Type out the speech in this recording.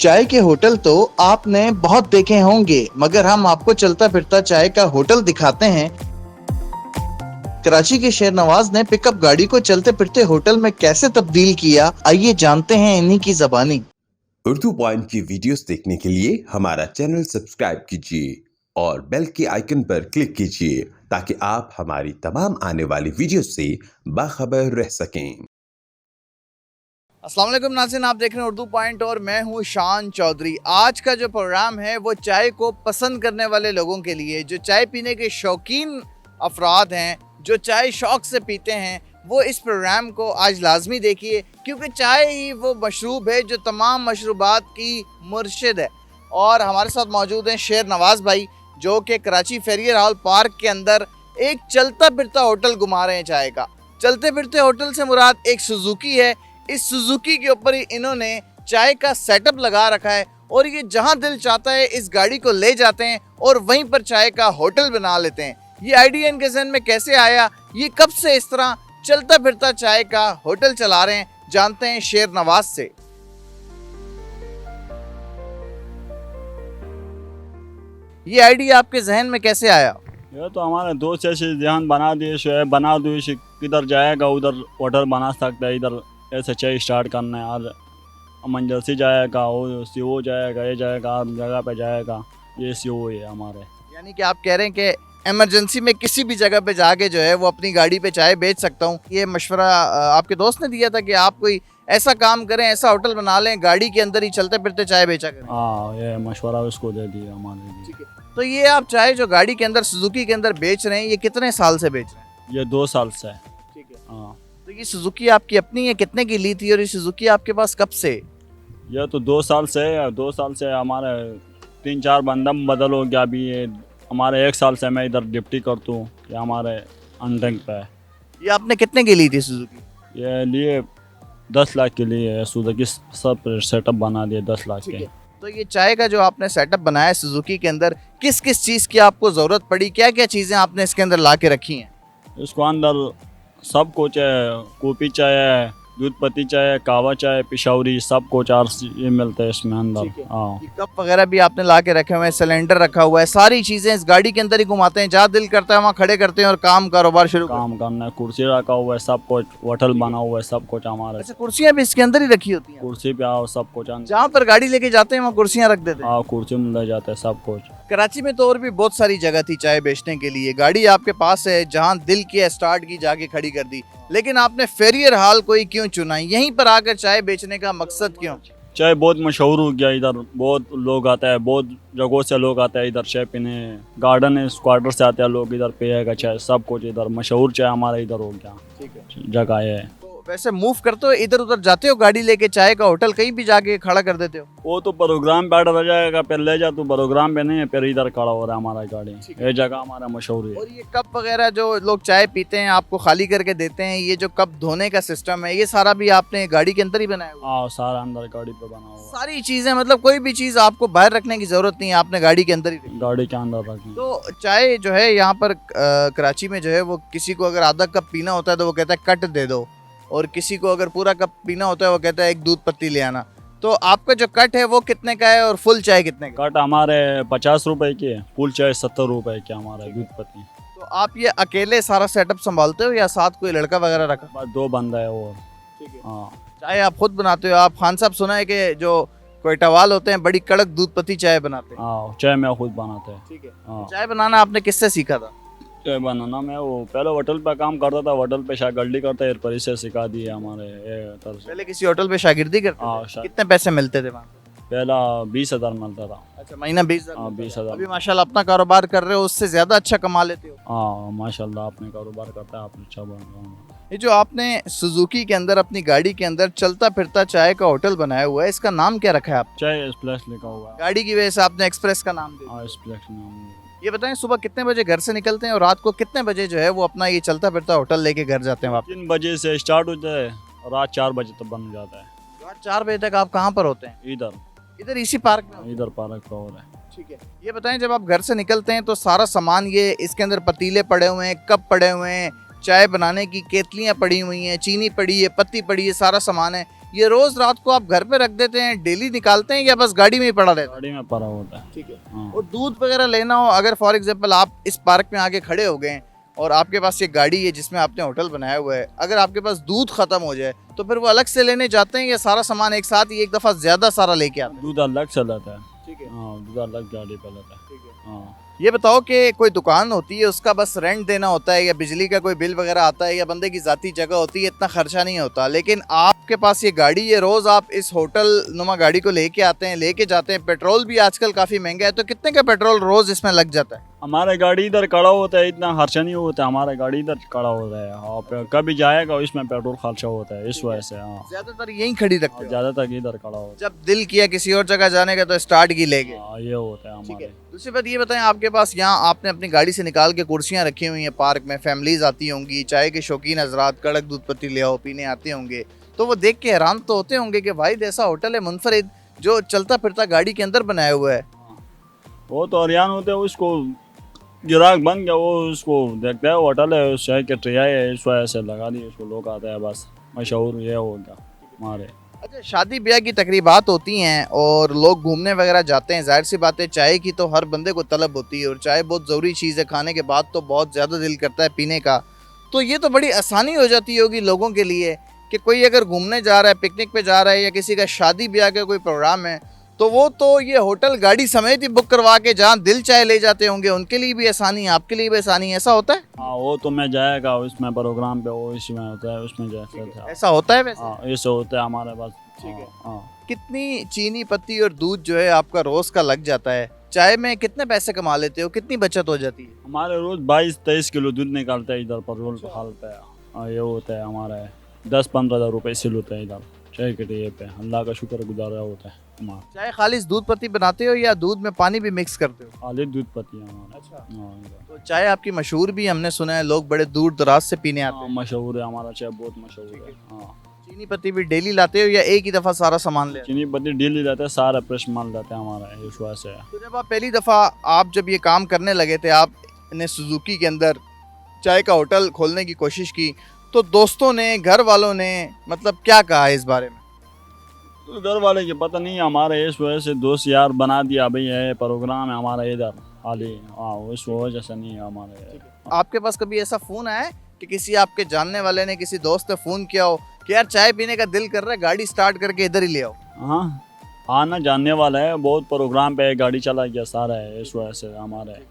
चाय के होटल तो आपने बहुत देखे होंगे, मगर हम आपको चलता फिरता चाय का होटल दिखाते हैं। कराची के शेर नवाज ने पिकअप गाड़ी को चलते फिरते होटल में कैसे तब्दील किया, आइए जानते हैं इन्हीं की ज़बानी। उर्दू पॉइंट की वीडियोस देखने के लिए हमारा चैनल सब्सक्राइब कीजिए और बेल के आइकन पर क्लिक कीजिए ताकि आप हमारी तमाम आने वाली वीडियोस से बाखबर रह सकें। अस्सलाम वालेकुम नाज़रीन, आप देख रहे हैं उर्दू पॉइंट और मैं हूं शान चौधरी। आज का जो प्रोग्राम है वो चाय को पसंद करने वाले लोगों के लिए, जो चाय पीने के शौकीन अफराद हैं, जो चाय शौक़ से पीते हैं, वो इस प्रोग्राम को आज लाजमी देखिए, क्योंकि चाय ही वो मशरूब है जो तमाम मशरूबात की मुर्शिद है। और हमारे साथ मौजूद हैं शेर नवाज भाई, जो कि कराची फेरियर हॉल पार्क के अंदर एक चलता फिरता होटल घुमा रहे हैं चाय का। चलते फिरते होटल से मुराद एक सुजुकी है। इस सुजुकी के ऊपर ही इन्होंने चाय का सेटअप लगा रखा है और ये जहां दिल चाहता है इस गाड़ी को ले जाते हैं और वहीं पर चाय का होटल बना लेते हैं। ये आइडिया इनके जहन में कैसे आया, ये कब से इस तरह चलता फिरता चाय का होटल चला रहे हैं, जानते हैं शेर नवाज से। ये आइडिया आपके जहन में कैसे आया? ये तो हमारे दोस्त ऐसे ध्यान बना दिए, शो बना दो, किधर जाएगा उधर होटल बना सकता है, इधर ऐसे चाय स्टार्ट करना है। और इमरजेंसी जाएगा, वो जाएगा, ये जाएगा, हर जगह पे जाएगा, ये सीओ है हमारे। यानी कि आप कह रहे हैं कि इमरजेंसी में किसी भी जगह पे जाके जो है वो अपनी गाड़ी पे चाय बेच सकता हूँ। ये मशवरा आपके दोस्त ने दिया था कि आप कोई ऐसा काम करें, ऐसा होटल बना लें, गाड़ी के अंदर ही चलते फिरते चाय बेचा करें। हाँ, ये मशवरा उसको दे दिया हमारे। ठीक है, तो ये आप चाय जो गाड़ी के अंदर सुजुकी के अंदर बेच रहे हैं, ये कितने साल से बेच रहे हैं? ये 2 साल से है। ठीक है, हाँ। तो ये सुजुकी आपकी अपनी है, कितने की ली थी और ये सुजुकी आपके पास कब से? ये तो 2 साल से है। 2 साल से हमारे 3-4 बंदा बदल हो गया। अभी ये हमारे 1 साल से मैं इधर डिप्टी करता हूँ, ये हमारे अंडंग पे है। ये आपने कितने की ली थी सुजुकी? ये लिए 10 लाख के लिए सुजुकी सब सेटअप बना दिए 10 लाख के। तो ये चाय का जो आपने सेटअप बनाया है सुजुकी के अंदर, किस किस चीज़ की आपको ज़रूरत पड़ी, क्या क्या चीज़ें आपने इसके अंदर ला के रखी हैं? इसको अंदर सब कुछ है, कॉफ़ी चाय है, दूध पत्ती चाय है, कहवा चाय, पिशावरी, सब कुछ ये मिलता है इसमें अंदर। हाँ, कप वगैरह भी आपने ला के रखे हुए हैं, सिलेंडर रखा हुआ है, सारी चीज़ें इस गाड़ी के अंदर ही घुमाते हैं, जहाँ दिल करता है वहाँ खड़े करते हैं और काम कारोबार शुरू काम करना है। कुर्सी रखा हुआ है, सब कुछ होटल बना हुआ है, सब कुछ हमारा। अच्छा, कुर्सियाँ भी इसके अंदर ही रखी होती हैं? कुर्सी पे आओ, सब कुछ जहाँ पर गाड़ी लेके जाते हैं वहाँ कुर्सियाँ रख देते हैं? हाँ, कुर्सी में ले जाते हैं सब कुछ। कराची में तो और भी बहुत सारी जगह थी चाय बेचने के लिए, गाड़ी आपके पास है, जहाँ दिल किया स्टार्ट की जाके खड़ी कर दी, लेकिन आपने फेरियर हॉल को ही क्यों चुना? यहीं पर आकर चाय बेचने का मकसद क्यों? चाय बहुत मशहूर हो गया इधर, बहुत लोग आते हैं, बहुत जगहों से लोग आते हैं इधर चाय पीने। गार्डन है, स्क्वाटर से आते हैं लोग इधर पिएगा चाय, सब कुछ इधर मशहूर चाय हमारा इधर हो गया। ठीक है, जगह है। वैसे मूव करते हो, इधर उधर जाते हो गाड़ी लेके, चाय का होटल कहीं भी जाके खड़ा कर देते हो? वो तो प्रोग्राम पे रह जाएगा, फिर ले जा, तो प्रोग्राम पे नहीं है, फिर इधर खड़ा हो रहा है हमारा गाड़ी। ये जगह हमारा मशहूर है। और ये कप वगैरह जो लोग चाय पीते हैं आपको खाली करके देते हैं, ये जो कप धोने का सिस्टम है, ये सारा भी आपने गाड़ी के अंदर ही बनाया हुआ? हाँ, सारा अंदर गाड़ी पे बना हुआ। सारी चीजें, मतलब कोई भी चीज आपको बाहर रखने की जरूरत नहीं है, आपने गाड़ी के अंदर ही। गाड़ी के अंदर रखी। तो चाय जो है यहाँ पर कराची में जो है वो किसी को अगर आधा कप पीना होता है तो वो कहता है कट दे दो, और किसी को अगर पूरा कप पीना होता है वो कहता है एक दूध पत्ती ले आना। तो आपका जो कट है वो कितने का है और फुल चाय कितने का? कट हमारे 50 रुपए की है, फुल चाय 70 रुपए की हमारा दूध पत्ती। तो आप ये अकेले सारा सेटअप संभालते हो या साथ कोई लड़का वगैरह रखा? बस 2 बंदा है और। ठीक है। हाँ, चाय आप खुद बनाते हो? आप खान साहब सुना है कि जो कोयटावाल होते हैं बड़ी कड़क दूध पत्ती चाय बनाते हैं? हाँ, चाय मैं खुद बनाते हैं। ठीक है। हाँ, चाय बनाना आपने किससे सीखा था? चाय बनाना मैं वो पहले होटल पे काम करता था, होटल पे शागिर्दी करता है, पर इसे सिखा दिए हमारे ये तरफ से। पहले किसी होटल पे शागिर्दी करते हाँ, थे? कितने पैसे मिलते थे वहाँ? पहला 20,000 मिलता था। अच्छा, महीना 20,000? हाँ, 20,000। अभी माशाल्लाह अपना कारोबार कर रहे हो, उससे ज्यादा अच्छा कमा लेते हो। हाँ, माशाल्लाह आपने कारोबार करता है, आपने अच्छा बन रहा है। ये जो आपने सुजुकी के अंदर अपनी गाड़ी के अंदर चलता फिरता चाय का होटल बनाया हुआ है, इसका नाम क्या रखा है आप? चाय एक्सप्रेस लिखा हुआ है। गाड़ी की वजह से आपने एक्सप्रेस का नाम दे दिया। हाँ, एक्सप्रेस नाम। ये बताएं, सुबह कितने बजे घर से निकलते हैं और रात को कितने बजे जो है वो अपना ये चलता फिरता होटल लेके घर जाते हैं वापस? 3 बजे से स्टार्ट होता है और रात 4 बजे तक बन जाता है। रात 4 बजे तक आप कहाँ पर होते हैं? इधर इसी पार्क में? इधर पार्क का हो रहा है। ठीक है। ये बताएं, जब आप घर से निकलते हैं तो सारा सामान, ये इसके अंदर पतीले पड़े हुए हैं, कप पड़े हुए हैं, चाय बनाने की केतलियाँ पड़ी हुई हैं, चीनी पड़ी है, पत्ती पड़ी है, सारा सामान है, ये रोज रात को आप घर पे रख देते हैं, डेली निकालते हैं या बस गाड़ी में ही पड़ा रहता है? गाड़ी में पड़ा होता है। ठीक है। हाँ। और दूध वगैरह लेना हो, अगर फॉर एग्जांपल आप इस पार्क में आके खड़े हो गए और आपके पास ये गाड़ी है जिसमें आपने होटल बनाया हुआ है, अगर आपके पास दूध खत्म हो जाए तो फिर वो अलग से लेने जाते हैं या सारा सामान एक साथ ही एक दफा ज्यादा सारा लेके आते हैं? दूध अलग से लेता है। ठीक है। हाँ, दूध अलग गाड़ी पे लेता है। ठीक है। हाँ। ये बताओ कि कोई दुकान होती है उसका बस रेंट देना होता है या बिजली का कोई बिल वगैरह आता है या बंदे की जाती जगह होती है, इतना खर्चा नहीं होता, लेकिन आपके पास ये गाड़ी, ये रोज आप इस होटल नुमा गाड़ी को लेके आते हैं, लेके जाते हैं, पेट्रोल भी आजकल काफी महंगा है, तो कितने का पेट्रोल रोज इसमें लग जाता है? हमारे गाड़ी इधर खड़ा होता है, इतना खर्चा नहीं होता, हमारा गाड़ी इधर खड़ा होता है। और कभी जाएगा इसमें पेट्रोल खर्चा होता है, इस वजह से। हाँ, ज्यादातर यहीं खड़ी रखते हो? ज्यादातर इधर खड़ा होता जब दिल किया किसी और जगह जाने का तो स्टार्ट की ले गए। है। हाँ, ये होता है ठीक है। हमारे। दूसरी बात ये बताएं, आपके पास यहाँ आपने अपनी गाड़ी से निकाल के कुर्सियाँ रखी हुई हैं पार्क में, फैमिलीज आती होंगी, चाय के शौकीन हजरात कड़क दूध पत्ती ले आओ पीने आते होंगे, तो वो देख के हैरान तो होते होंगे कि भाई ऐसा होटल है मुनफरिद जो चलता फिरता गाड़ी के अंदर बनाया हुआ है। वो तो हरियाण होते हैं, उसको गिराक बन गया, वो उसको देखता है होटल है, उस चाय के ट्रे है, इस वजह से लगा दिए, उसको लोग आते हैं, बस मशहूर ये हो गया हमारे। अच्छा, शादी ब्याह की तकरीबात होती हैं और लोग घूमने वगैरह जाते हैं, जाहिर सी बात है चाय की तो हर बंदे को तलब होती है और चाय बहुत ज़रूरी चीज़ है, खाने के बाद तो बहुत ज़्यादा दिल करता है पीने का, तो ये तो बड़ी आसानी हो जाती होगी लोगों के लिए कि कोई अगर घूमने जा रहा है, पिकनिक पे जा रहा है या किसी का शादी ब्याह का कोई प्रोग्राम है, तो वो तो ये होटल गाड़ी समेत ही बुक करवा के जहाँ दिल चाय ले जाते होंगे, उनके लिए भी आसानी है, आपके लिए भी आसानी है, ऐसा होता है? हाँ, वो तो मैं जाएगा उसमें प्रोग्राम पे, वो इसमें होता है, उसमें जैसे था। ऐसा होता है वैसे? हाँ, ऐसे होता है हमारे पास। ठीक है। हाँ। कितनी चीनी पत्ती और दूध जो है आपका रोज का लग जाता है? चाय में कितने पैसे कमा लेते हो, कितनी बचत हो जाती है? हमारे रोज 22-23 किलो दूध निकालते हैं इधर पेट्रोल हाल पे। हाँ, ये होता है हमारा 10-15 हज़ार रुपये सेल होता है इधर चाय के लिए पे। अल्लाह का शुक्र गुजारा होता है हमारा। चाय खालिस दूध पत्ती बनाते हो या दूध में पानी भी मिक्स करते हो? खाली दूध पत्ती है हमारा। अच्छा। हाँ, इधर। तो चाय आपकी मशहूर भी, हमने सुना है लोग बड़े दूर दराज से पीने आते हाँ, हैं। मशहूर है हमारा चाय, बहुत मशहूर है। हाँ, चीनी पत्ती भी डेली लाते हो या एक ही दफा सारा सामान ले आते चीनी पत्ती डेली रहता है, सारा फ्रेश माल रहता है हमारा, इस वजह से। हो? तो जब आप पहली दफा आप जब ये काम करने लगे थे, आपने सुजुकी के अंदर चाय का होटल खोलने की कोशिश की, तो दोस्तों ने, घर वालों ने मतलब क्या कहा इस बारे में? तो घर वाले की पता नहीं, हमारे इस वजह से दोस्त यार बना दिया, भाई ये प्रोग्राम है हमारा इधर खाली। हाँ, उस वजह से नहीं है हमारे। आपके पास कभी ऐसा फोन आया है कि किसी आपके जानने वाले ने, किसी दोस्त ने फोन किया हो कि यार चाय पीने का दिल कर रहा है, गाड़ी स्टार्ट करके इधर ही ले आओ? हाँ, आना जानने वाला है, बहुत प्रोग्राम पे गाड़ी चला गया सारा है, इस वजह से हमारे।